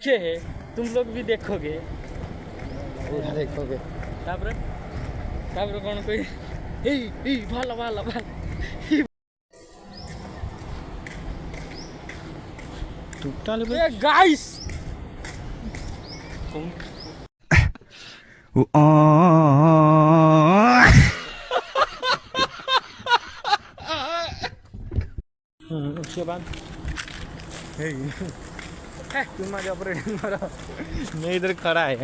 अच्छे है, तुम लोग भी देखोगे। पूरा देखोगे तापर तापर कौन कोई भाला भाला भाला टोटल गाइस उसके बाद तुम्हारे ऑपरेटिंग करो, मैं इधर खड़ा है।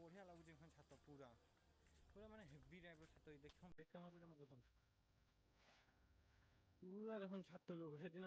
बढ़िया लगुच छात पूरा पूरा माने हेवी टाइप छात देख पूरा देखो छात से दिन